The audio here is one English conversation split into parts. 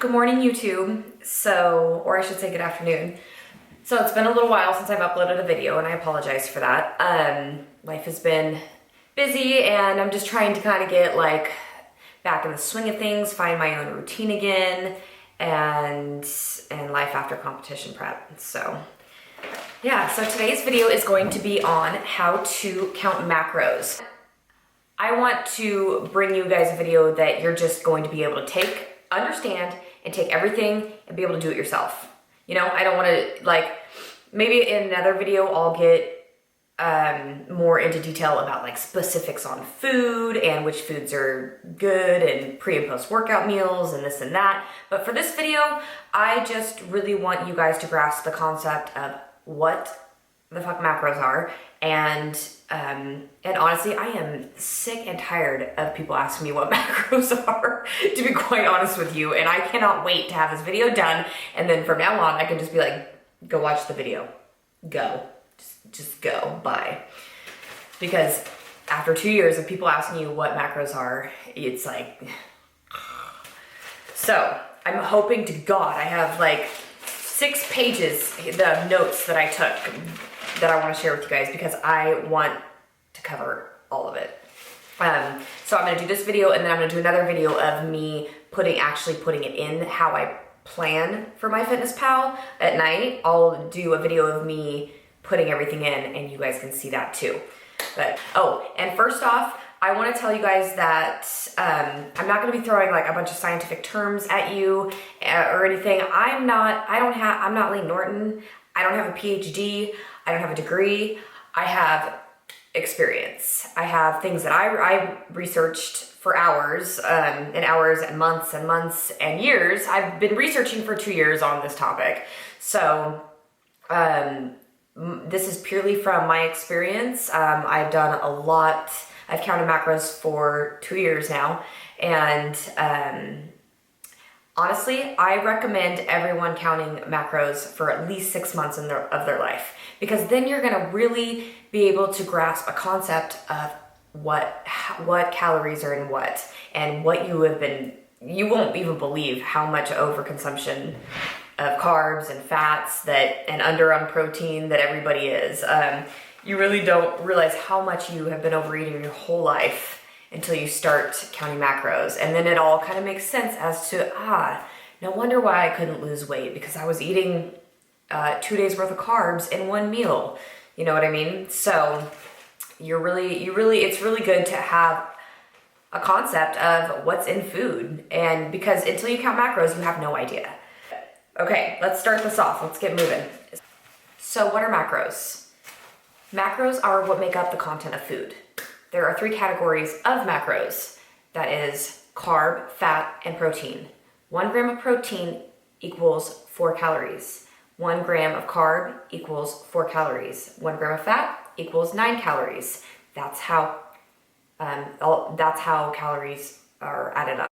Good morning, YouTube. Or I should say good afternoon. So it's been a little while since I've uploaded a video and I apologize for that. Life has been busy and I'm just trying to kind of get like back in the swing of things, find my own routine again, and life after competition prep. So yeah, so today's video is going to be on how to count macros. I want to bring you guys a video that you're just going to be able to understand and take everything and be able to do it yourself. You know, I don't want to, maybe in another video I'll get more into detail about like specifics on food and which foods are good and pre and post workout meals and this and that. But for this video, I just really want you guys to grasp the concept of what the fuck macros are. And honestly, I am sick and tired of people asking me what macros are, to be quite honest with you. And I cannot wait to have this video done. And then from now on, I can just be like, go watch the video. Go. Just go. Bye. Because after 2 years of people asking you what macros are, it's like... So, I'm hoping to God I have like 6 pages of notes that I took that I want to share with you guys because I want to cover all of it. So I'm going to do this video and then I'm going to do another video of me actually putting it in how I plan for my Fitness Pal at night. I'll do a video of me putting everything in and you guys can see that too. But, and first off, I want to tell you guys that I'm not going to be throwing like a bunch of scientific terms at you or anything. I'm not Lee Norton. I don't have a PhD. I don't have a degree. I have experience. I have things that I researched for hours and hours and months and years. I've been researching for 2 years on this topic. So this is purely from my experience. I've done a lot. I've counted macros for 2 years now. And honestly, I recommend everyone counting macros for at least 6 months of their life, because then you're gonna really be able to grasp a concept of what calories are in what, and what you won't even believe how much overconsumption of carbs and fats and under on protein that everybody is. You really don't realize how much you have been overeating your whole life until you start counting macros. And then it all kind of makes sense as to, no wonder why I couldn't lose weight, because I was eating 2 days worth of carbs in one meal. You know what I mean? So it's really good to have a concept of what's in food. And because until you count macros, you have no idea. Okay, let's start this off. Let's get moving. So what are macros? Macros are what make up the content of food. There are 3 categories of macros. That is carb, fat, and protein. 1 gram of protein equals 4 calories. 1 gram of carb equals 4 calories. 1 gram of fat equals 9 calories. That's how calories are added up.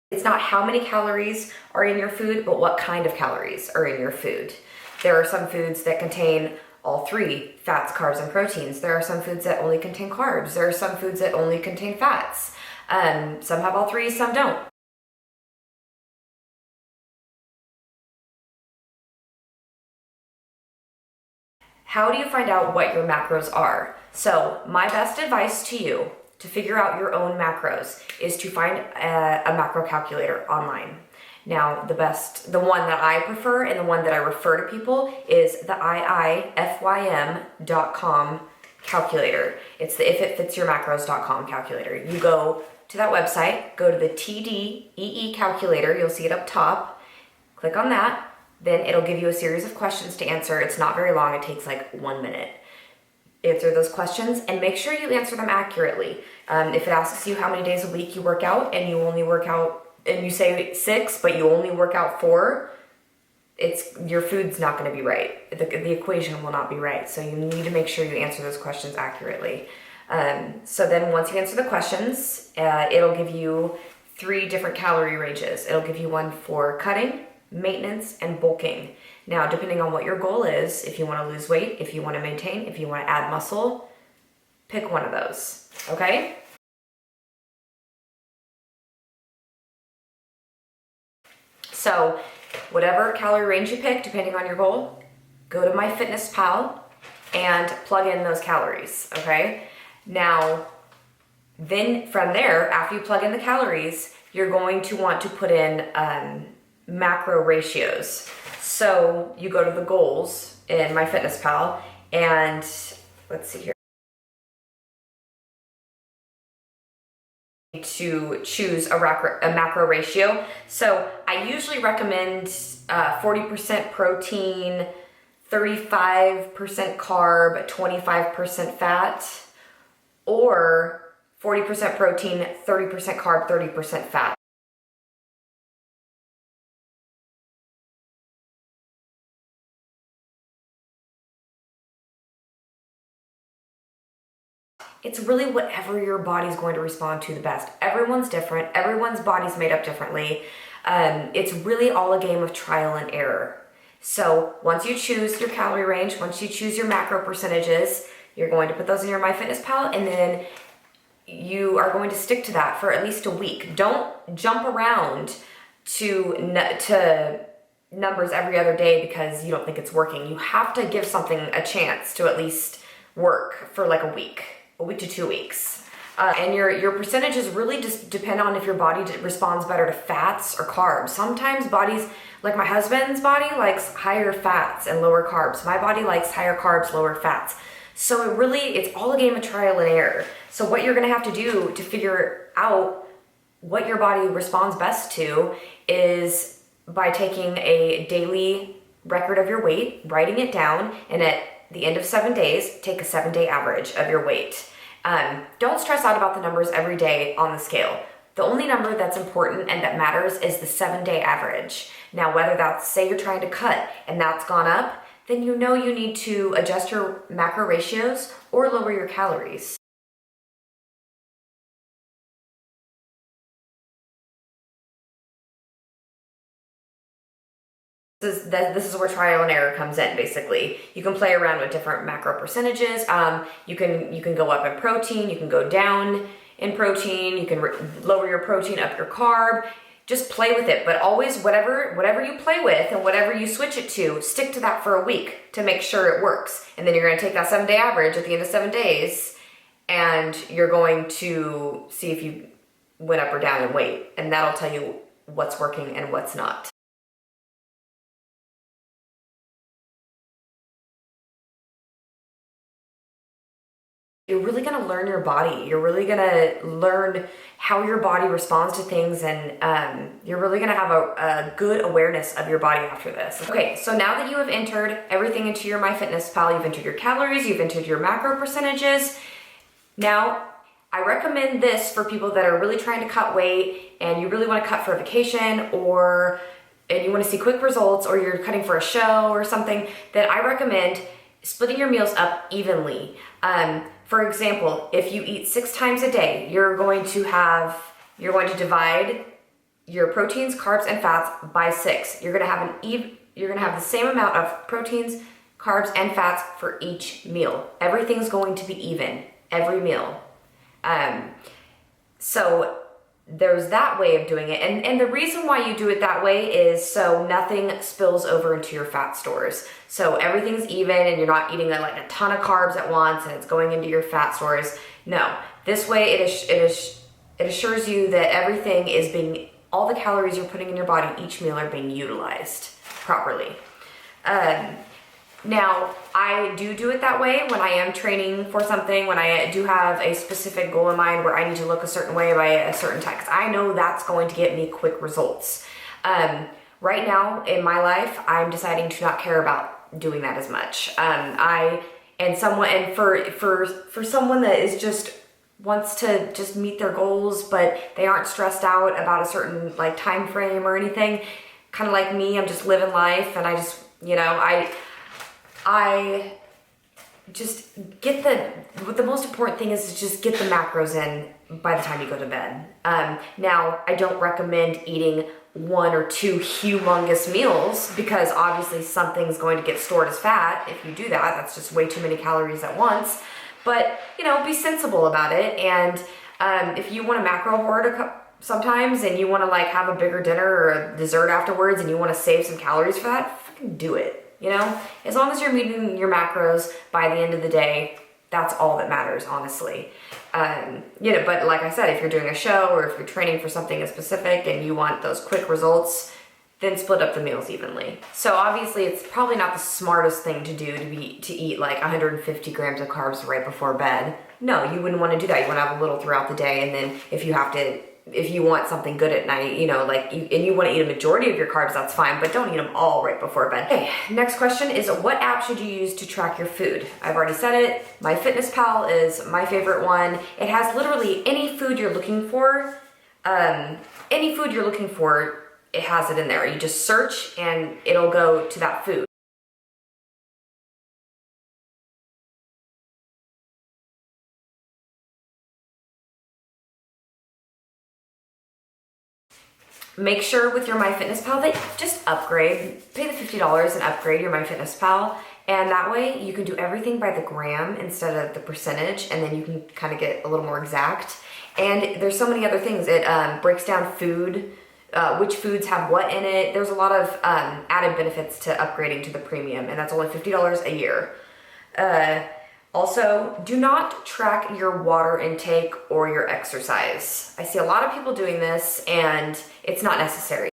It's not how many calories are in your food, but what kind of calories are in your food. There are some foods that contain all 3, fats, carbs, and proteins. There are some foods that only contain carbs. There are some foods that only contain fats. Some have all 3, some don't. How do you find out what your macros are? So my best advice to you to figure out your own macros is to find a macro calculator online. Now, the one that I prefer and the one that I refer to people is the iifym.com calculator. It's the ifitfitsyourmacros.com calculator. You go to that website, go to the TDEE calculator, you'll see it up top, click on that, then it'll give you a series of questions to answer. It's not very long, it takes like 1 minute. Answer those questions and make sure you answer them accurately. If it asks you how many days a week you work out and you only work out and you say 6, but you only work out 4, your food's not going to be right. The equation will not be right. So you need to make sure you answer those questions accurately. So then once you answer the questions, it'll give you 3 different calorie ranges. It'll give you one for cutting, maintenance, and bulking. Now, depending on what your goal is, if you want to lose weight, if you want to maintain, if you want to add muscle, pick one of those, okay? So whatever calorie range you pick, depending on your goal, go to MyFitnessPal and plug in those calories, okay? Now, then from there, after you plug in the calories, you're going to want to put in macro ratios. So you go to the goals in MyFitnessPal and let's see here. To choose a macro ratio. So I usually recommend 40% protein, 35% carb, 25% fat, or 40% protein, 30% carb, 30% fat. It's really whatever your body's going to respond to the best. Everyone's different. Everyone's body's made up differently. It's really all a game of trial and error. So once you choose your calorie range, once you choose your macro percentages, you're going to put those in your MyFitnessPal, and then you are going to stick to that for at least a week. Don't jump around to numbers every other day because you don't think it's working. You have to give something a chance to at least work for like a week to 2 weeks. And your percentages really just depend on if your body responds better to fats or carbs. Sometimes bodies, like my husband's body likes higher fats and lower carbs. My body likes higher carbs, lower fats. So it's all a game of trial and error. So what you're gonna have to do to figure out what your body responds best to is by taking a daily record of your weight, writing it down, and at the end of 7 days, take a 7-day average of your weight. Don't stress out about the numbers every day on the scale. The only number that's important and that matters is the 7-day average. Now, whether that's, say you're trying to cut and that's gone up, then you know you need to adjust your macro ratios or lower your calories. This is where trial and error comes in, basically. You can play around with different macro percentages. You can go up in protein, you can go down in protein, you can lower your protein, up your carb. Just play with it, but always whatever you play with and whatever you switch it to, stick to that for a week to make sure it works. And then you're gonna take that 7-day average at the end of 7 days and you're going to see if you went up or down in weight. And that'll tell you what's working and what's not. You're really gonna learn your body. You're really gonna learn how your body responds to things, and you're really gonna have a good awareness of your body after this. Okay, so now that you have entered everything into your MyFitnessPal, you've entered your calories, you've entered your macro percentages. Now, I recommend this for people that are really trying to cut weight and you really wanna cut for a vacation and you wanna see quick results, or you're cutting for a show or something, that I recommend splitting your meals up evenly. For example, if you eat 6 times a day, you're going to divide your proteins, carbs, and fats by 6. You're gonna have the same amount of proteins, carbs, and fats for each meal. Everything's going to be even, every meal. So there's that way of doing it. And the reason why you do it that way is so nothing spills over into your fat stores. So everything's even and you're not eating like a ton of carbs at once and it's going into your fat stores. No, this way it assures you that everything is all the calories you're putting in your body each meal are being utilized properly. Now, I do it that way when I am training for something, when I do have a specific goal in mind where I need to look a certain way by a certain time, because I know that's going to get me quick results. Right now in my life, I'm deciding to not care about doing that as much. For someone that is just wants to just meet their goals, but they aren't stressed out about a certain like time frame or anything, kind of like me, I'm just living life, and I just, I just get the most important thing is to just get the macros in by the time you go to bed. Now, I don't recommend eating 1 or 2 humongous meals because obviously something's going to get stored as fat. If you do that, that's just way too many calories at once. But, be sensible about it. And if you want a macro hoard sometimes and you want to like have a bigger dinner or a dessert afterwards and you want to save some calories for that, fucking do it, you know? As long as you're meeting your macros by the end of the day, that's all that matters, honestly. You know, but like I said, if you're doing a show or if you're training for something specific and you want those quick results, then split up the meals evenly. So obviously it's probably not the smartest thing to do to eat like 150 grams of carbs right before bed. No, you wouldn't want to do that. You want to have a little throughout the day, and then if you want something good at night, you know, like you want to eat a majority of your carbs, that's fine, but don't eat them all right before bed. Okay, next question is, what app should you use to track your food? I've already said it. MyFitnessPal is my favorite one. It has literally any food you're looking for. It has it in there. You just search and it'll go to that food. Make sure with your MyFitnessPal that you just upgrade, pay the $50 and upgrade your MyFitnessPal. And that way you can do everything by the gram instead of the percentage, and then you can kind of get a little more exact. And there's so many other things. It breaks down food, which foods have what in it. There's a lot of added benefits to upgrading to the premium, and that's only $50 a year. Also, do not track your water intake or your exercise. I see a lot of people doing this, and it's not necessary.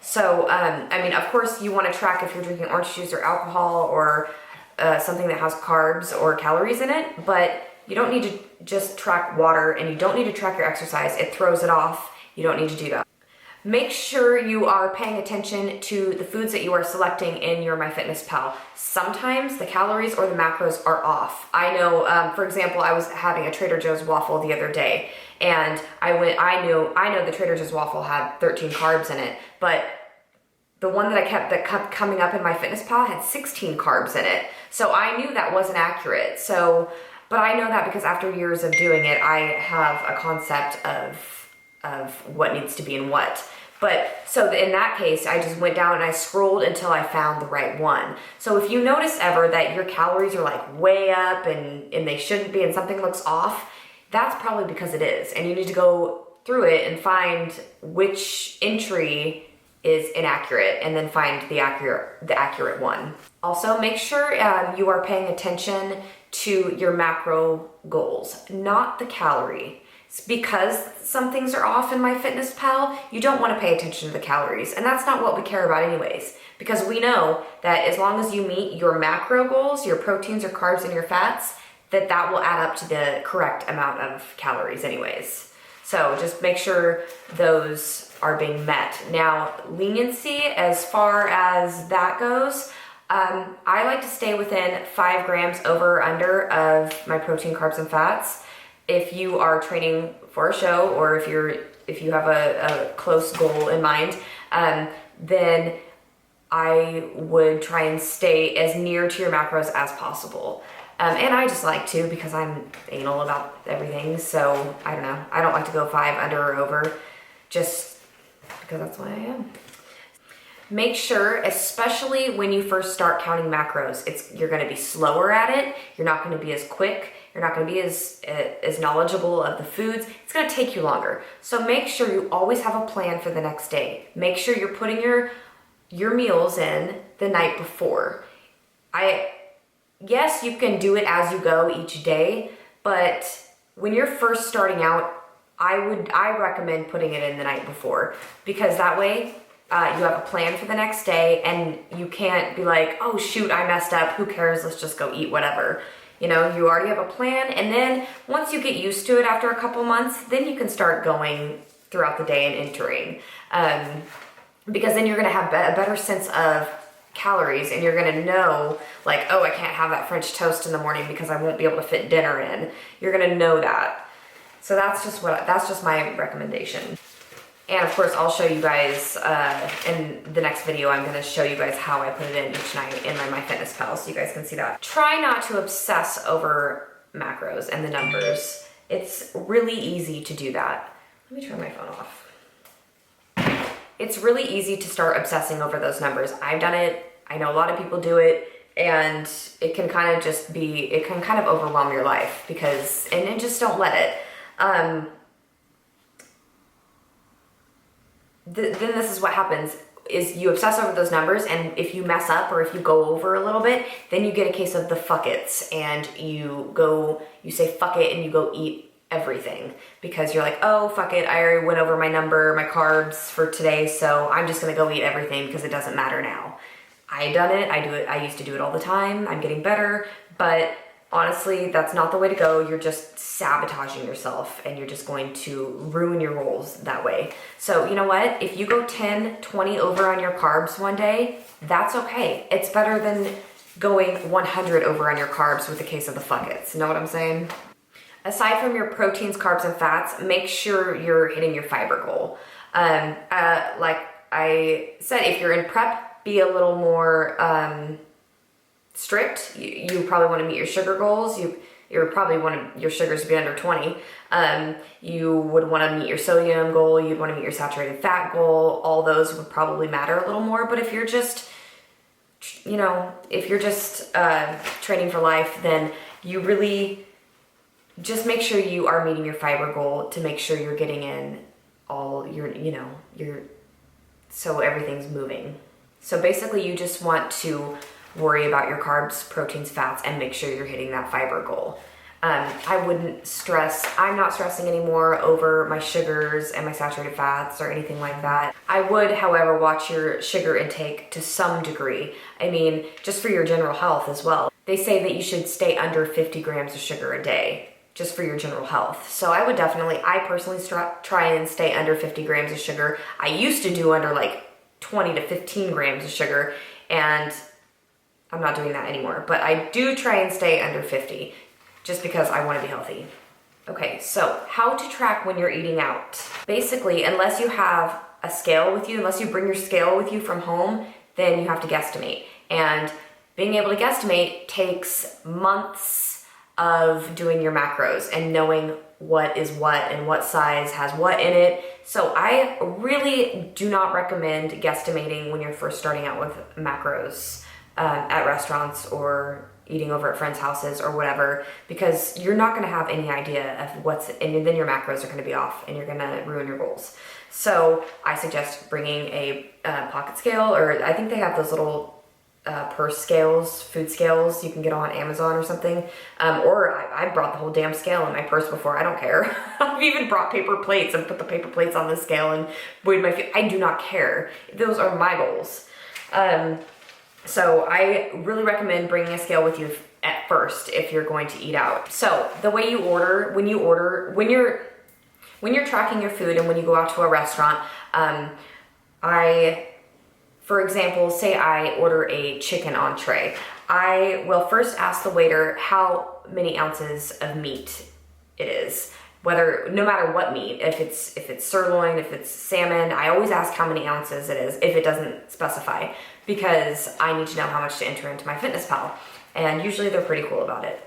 So, I mean, of course you want to track if you're drinking orange juice or alcohol or something that has carbs or calories in it, but you don't need to just track water, and you don't need to track your exercise. It throws it off. You don't need to do that. Make sure you are paying attention to the foods that you are selecting in your MyFitnessPal. Sometimes the calories or the macros are off. I know, for example, I was having a Trader Joe's waffle the other day, and I know the Trader Joe's waffle had 13 carbs in it, but the one that kept coming up in MyFitnessPal had 16 carbs in it. So I knew that wasn't accurate. But I know that because after years of doing it, I have a concept of what needs to be in what. But so in that case, I just went down and I scrolled until I found the right one. So if you notice ever that your calories are like way up and they shouldn't be and something looks off, that's probably because it is. And you need to go through it and find which entry is inaccurate and then find the accurate one. Also, make sure you are paying attention to your macro goals, not the calorie. It's because some things are off in MyFitnessPal, you don't want to pay attention to the calories, and that's not what we care about anyways, because we know that as long as you meet your macro goals, your proteins or carbs and your fats, that will add up to the correct amount of calories anyways. So just make sure those are being met. Now, leniency, as far as that goes, I like to stay within 5 grams over or under of my protein, carbs, and fats. If you are training for a show, or if you have a close goal in mind, then I would try and stay as near to your macros as possible. And I just like to, because I'm anal about everything, so I don't know. I don't like to go 5 under or over, just because that's what I am. Make sure, especially when you first start counting macros, you're going to be slower at it. You're not going to be as quick. You're not going to be as knowledgeable of the foods. It's going to take you longer. So make sure you always have a plan for the next day. Make sure you're putting your meals in the night before. Yes, you can do it as you go each day, but when you're first starting out, I recommend putting it in the night before, because that way you have a plan for the next day, and you can't be like, oh shoot, I messed up, who cares, let's just go eat whatever. You know, you already have a plan, and then once you get used to it after a couple months, then you can start going throughout the day and entering. Because then you're gonna have a better sense of calories, and you're gonna know, like, oh, I can't have that French toast in the morning because I won't be able to fit dinner in. You're gonna know that. So that's just my recommendation. And of course, I'll show you guys in the next video. I'm gonna show you guys how I put it in each night in my MyFitnessPal, so you guys can see that. Try not to obsess over macros and the numbers. It's really easy to do that. Let me turn my phone off. It's really easy to start obsessing over those numbers. I've done it. I know a lot of people do it, and it can kind of just be, it can kind of overwhelm your life because, and just don't let it. Then this is what happens, is you obsess over those numbers, and if you mess up or if you go over a little bit, then you get a case of the fuck it's, and you say fuck it and you go eat everything because you're like, oh fuck it, I already went over my number, my carbs for today, so I'm just gonna go eat everything because it doesn't matter now. I done it, I do it, I used to do it all the time, I'm getting better, but honestly, that's not the way to go. You're just sabotaging yourself and you're just going to ruin your goals that way. So you know what? If you go 10, 20 over on your carbs one day, that's okay. It's better than going 100 over on your carbs with a case of the fuck it's. Know what I'm saying? Aside from your proteins, carbs, and fats, make sure you're hitting your fiber goal. Like I said, if you're in prep, be a little more strict. You probably want to meet your sugar goals. You probably want your sugars to be under 20. You would want to meet your sodium goal. You'd want to meet your saturated fat goal. All those would probably matter a little more. But if you're just, training for life, then you really just make sure you are meeting your fiber goal to make sure you're getting in all your, so everything's moving. So basically you just want to worry about your carbs, proteins, fats, and make sure you're hitting that fiber goal. I wouldn't stress, I'm not stressing anymore over my sugars and my saturated fats or anything like that. I would, however, watch your sugar intake to some degree. I mean, just for your general health as well. They say that you should stay under 50 grams of sugar a day, just for your general health. So I personally try and stay under 50 grams of sugar. I used to do under like 20 to 15 grams of sugar, and I'm not doing that anymore, but I do try and stay under 50 just because I want to be healthy. Okay, so how to track when you're eating out. Basically, unless you have a scale with you, unless you bring your scale with you from home, then you have to guesstimate. And being able to guesstimate takes months of doing your macros and knowing what is what and what size has what in it. So I really do not recommend guesstimating when you're first starting out with macros at restaurants or eating over at friends' houses or whatever, because you're not going to have any idea of and then your macros are going to be off and you're going to ruin your goals. So I suggest bringing a pocket scale, or I think they have those little purse scales, food scales you can get on Amazon or something. Or I brought the whole damn scale in my purse before. I don't care. I've even brought paper plates and put the paper plates on the scale and weighed my feet. I do not care. Those are my goals. So I really recommend bringing a scale with you at first if you're going to eat out. So the way you order, when you're tracking your food and when you go out to a restaurant, for example, say I order a chicken entree. I will first ask the waiter how many ounces of meat it is. No matter what meat, if it's sirloin, if it's salmon, I always ask how many ounces it is if it doesn't specify, because I need to know how much to enter into my FitnessPal, and usually they're pretty cool about it.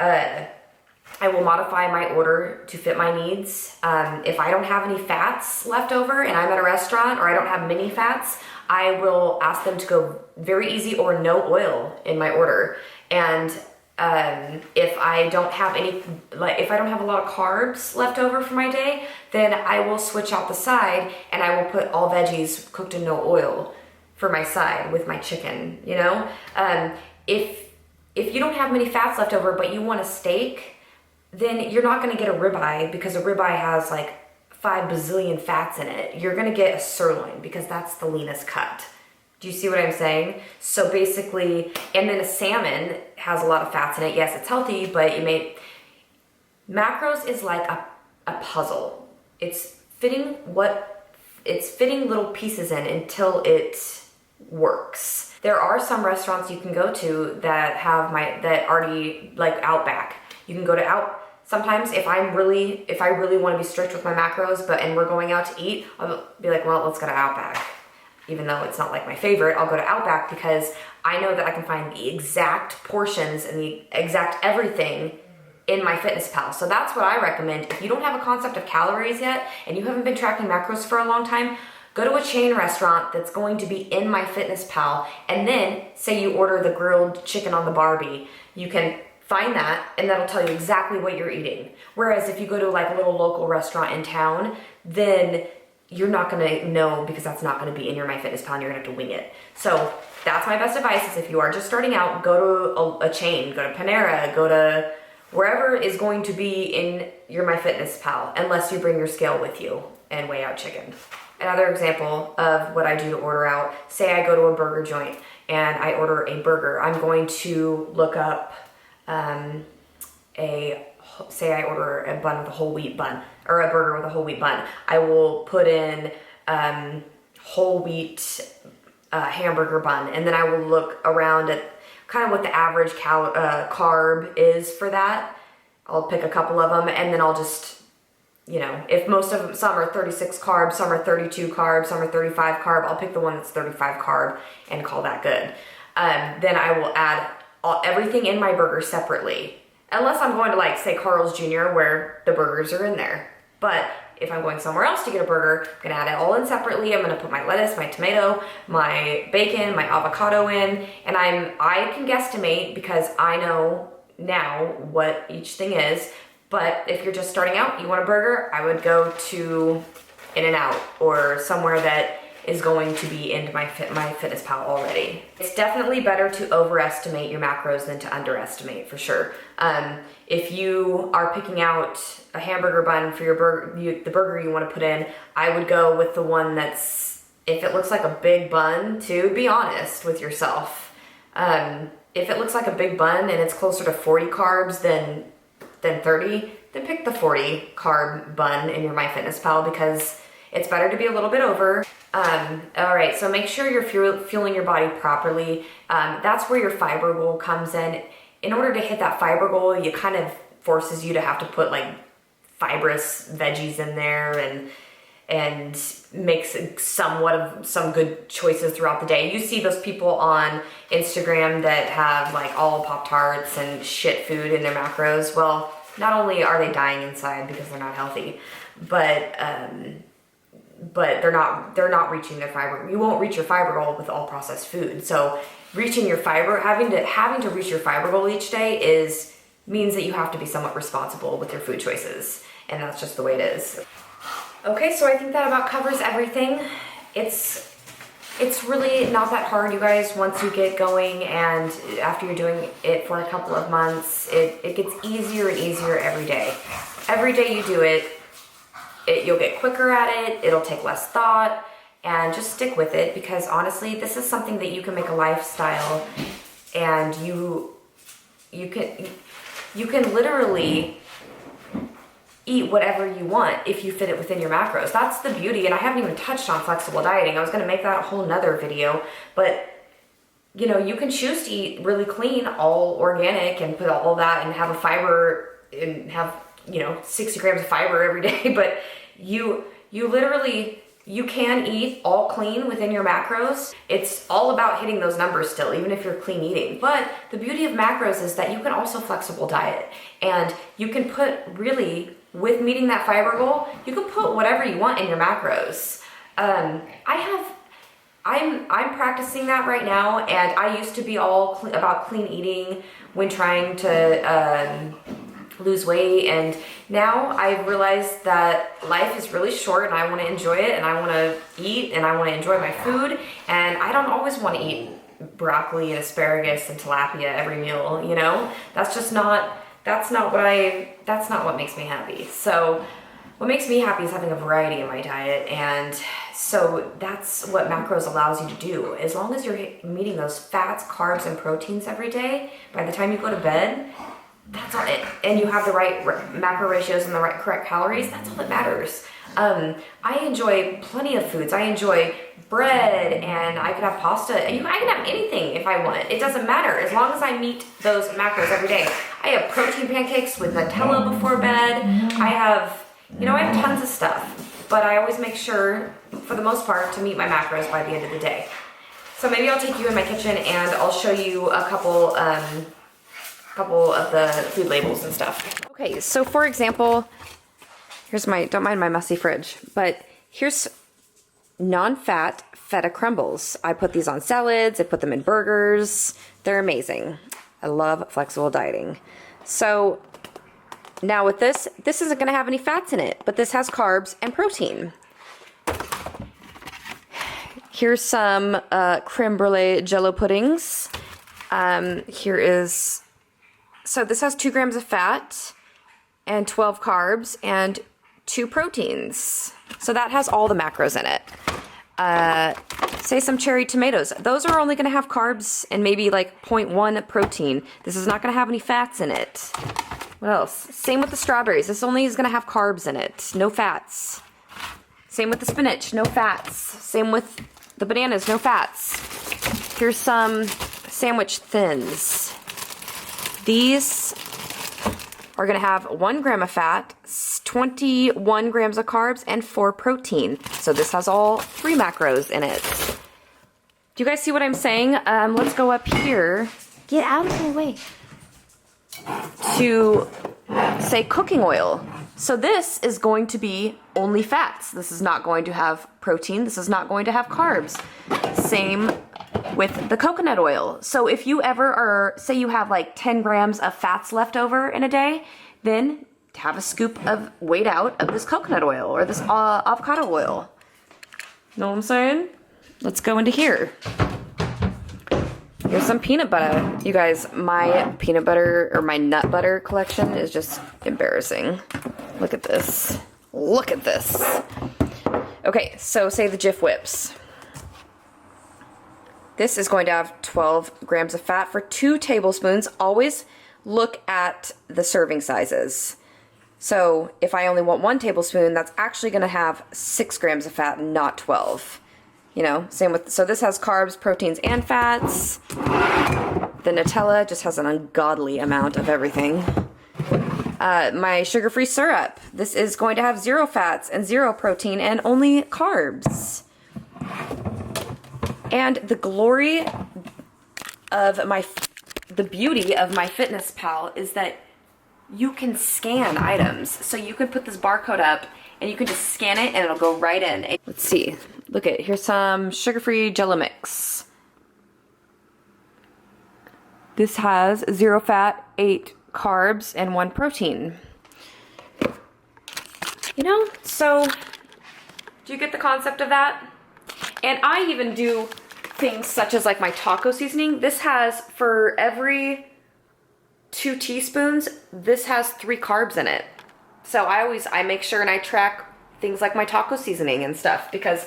I will modify my order to fit my needs. If I don't have any fats left over and I'm at a restaurant, or I don't have many fats, I will ask them to go very easy or no oil in my order. And if I don't have if I don't have a lot of carbs left over for my day, then I will switch out the side and I will put all veggies cooked in no oil for my side with my chicken, If you don't have many fats left over, but you want a steak, then you're not gonna get a ribeye, because a ribeye has like 5 bazillion fats in it. You're gonna get a sirloin because that's the leanest cut. Do you see what I'm saying? So basically, and then a salmon has a lot of fats in it. Yes, it's healthy, but macros is like a puzzle. It's fitting little pieces in until it works. There are some restaurants you can go to that already, like Outback. You can go to sometimes if I really want to be strict with my macros, and we're going out to eat, I'll be like, well, let's go to Outback. Even though it's not like my favorite, I'll go to Outback because I know that I can find the exact portions and the exact everything in my FitnessPal. So that's what I recommend. If you don't have a concept of calories yet and you haven't been tracking macros for a long time, Go to a chain restaurant that's going to be in MyFitnessPal, and then say you order the grilled chicken on the Barbie. You can find that, and that'll tell you exactly what you're eating. Whereas if you go to like a little local restaurant in town, then you're not gonna know, because that's not gonna be in your MyFitnessPal and you're gonna have to wing it. So that's my best advice, is if you are just starting out, go to a chain, go to Panera, go to wherever is going to be in your MyFitnessPal, unless you bring your scale with you and weigh out chicken. Another example of what I do to order out, say I go to a burger joint and I order a burger. I'm going to look up say I order a bun with a whole wheat bun, or a burger with a whole wheat bun. I will put in whole wheat hamburger bun, and then I will look around at kind of what the average carb is for that. I'll pick a couple of them, and then I'll just, you know, if most of them, some are 36 carb, some are 32 carb, some are 35 carb, I'll pick the one that's 35 carb and call that good. Then I will add everything in my burger separately, unless I'm going to, like, say Carl's Jr., where the burgers are in there. But if I'm going somewhere else to get a burger, I'm gonna add it all in separately. I'm gonna put my lettuce, my tomato, my bacon, my avocado in, and I can guesstimate, because I know now what each thing is. But if you're just starting out, you want a burger, I would go to In-N-Out or somewhere that is going to be into my MyFitnessPal already. It's definitely better to overestimate your macros than to underestimate, for sure. If you are picking out a hamburger bun for your the burger you want to put in, I would go with the one that's, if it looks like a big bun, to be honest with yourself. If it looks like a big bun and it's closer to 40 carbs than 30, then pick the 40 carb bun in your MyFitnessPal, because it's better to be a little bit over. All right, so make sure you're fueling your body properly. That's where your fiber goal comes in. In order to hit that fiber goal, it kind of forces you to have to put like fibrous veggies in there and makes somewhat of some good choices throughout the day. You see those people on Instagram that have like all Pop-Tarts and shit food in their macros. Well, not only are they dying inside because they're not healthy, but they're not reaching their fiber. You won't reach your fiber goal with all processed food. So reaching your fiber, having to reach your fiber goal each day means that you have to be somewhat responsible with your food choices, and that's just the way it is. Okay, so I think that about covers everything. It's really not that hard, you guys, once you get going, and after you're doing it for a couple of months, it gets easier and easier every day. Every day you do it, you'll get quicker at it, it'll take less thought, and just stick with it, because honestly, this is something that you can make a lifestyle, and you can literally eat whatever you want if you fit it within your macros. That's the beauty, and I haven't even touched on flexible dieting. I was gonna make that a whole nother video, but you know, you can choose to eat really clean, all organic, and put all that and have a fiber and have, you know, 60 grams of fiber every day, but you literally, you can eat all clean within your macros. It's all about hitting those numbers still, even if you're clean eating. But the beauty of macros is that you can also flexible diet, and you can put, really, with meeting that fiber goal, you can put whatever you want in your macros. I'm practicing that right now, and I used to be all about clean eating when trying to lose weight, and now I've realized that life is really short, and I want to enjoy it, and I want to eat, and I want to enjoy my food, and I don't always want to eat broccoli and asparagus and tilapia every meal, you know? That's not what makes me happy. So what makes me happy is having a variety in my diet, and so that's what macros allows you to do. As long as you're meeting those fats, carbs, and proteins every day, by the time you go to bed, that's all it, and you have the right macro ratios and the correct calories, that's all that matters. I enjoy plenty of foods. I enjoy bread, and I could have pasta, and I can have anything if I want. It doesn't matter, as long as I meet those macros every day. I have protein pancakes with Nutella before bed. I have tons of stuff, but I always make sure, for the most part, to meet my macros by the end of the day. So maybe I'll take you in my kitchen, and I'll show you a couple of the food labels and stuff. Okay, so for example, here's don't mind my messy fridge, but here's non-fat feta crumbles. I put these on salads, I put them in burgers. They're amazing. I love flexible dieting. So now with this isn't gonna have any fats in it, but this has carbs and protein. Here's some creme brulee jello puddings. So this has 2 grams of fat and 12 carbs and 2 proteins. So that has all the macros in it. Say some cherry tomatoes. Those are only gonna have carbs and maybe like 0.1 protein. This is not gonna have any fats in it. What else? Same with the strawberries. This only is gonna have carbs in it, no fats. Same with the spinach, no fats. Same with the bananas, no fats. Here's some sandwich thins. These are gonna have 1 gram of fat, 21 grams of carbs, and 4 protein. So this has all 3 macros in it. Do you guys see what I'm saying? Let's go up here. Get out of my way. To say cooking oil. So this is going to be only fats. This is not going to have protein. This is not going to have carbs. Same with the coconut oil. So if you ever are, say you have like 10 grams of fats left over in a day, then have a scoop of, weighed out of this coconut oil or this avocado oil. Know what I'm saying? Let's go into here. Here's some peanut butter. You guys, my peanut butter or my nut butter collection is just embarrassing. Look at this. Look at this. Okay, so say the Jif Whips. This is going to have 12 grams of fat for 2 tablespoons. Always look at the serving sizes. So if I only want 1 tablespoon, that's actually going to have 6 grams of fat, not 12. You know, same with, so this has carbs, proteins, and fats. The Nutella just has an ungodly amount of everything. My sugar-free syrup. This is going to have 0 fats and 0 protein and only carbs. And the glory of the beauty of MyFitnessPal is that you can scan items. So you can put this barcode up and you can just scan it and it'll go right in. Let's see. Look at, here's some sugar-free Jello mix. This has 0 fat, 8 carbs, and 1 protein. You know, so do you get the concept of that? And I even do things such as like my taco seasoning. This has, for every 2 teaspoons, this has 3 carbs in it. So I make sure and I track things like my taco seasoning and stuff because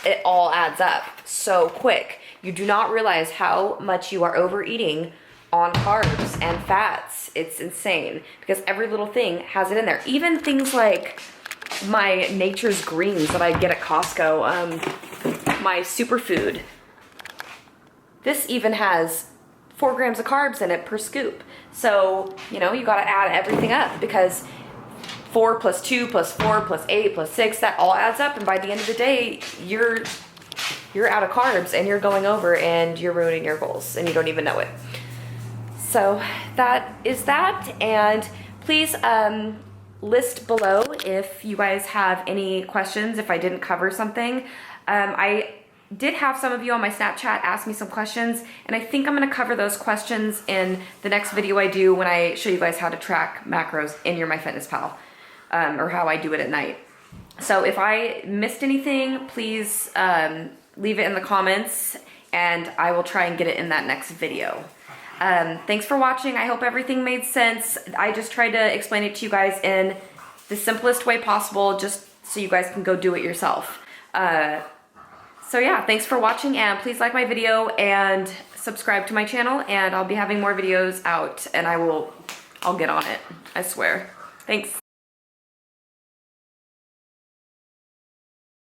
it all adds up so quick. You do not realize how much you are overeating on carbs and fats. It's insane because every little thing has it in there. Even things like my Nature's Greens that I get at Costco, my superfood. This even has 4 grams of carbs in it per scoop. So, you know, you gotta add everything up because 4 plus 2 plus 4 plus 8 plus 6, that all adds up, and by the end of the day, you're out of carbs and you're going over and you're ruining your goals and you don't even know it. So that is that, and please list below if you guys have any questions, if I didn't cover something. I did have some of you on my Snapchat ask me some questions, and I think I'm going to cover those questions in the next video I do when I show you guys how to track macros in your MyFitnessPal, or how I do it at night. So if I missed anything, please leave it in the comments, and I will try and get it in that next video. Thanks for watching. I hope everything made sense. I just tried to explain it to you guys in the simplest way possible, just so you guys can go do it yourself. So yeah, thanks for watching, and please like my video and subscribe to my channel, and I'll be having more videos out, and I'll get on it, I swear. Thanks.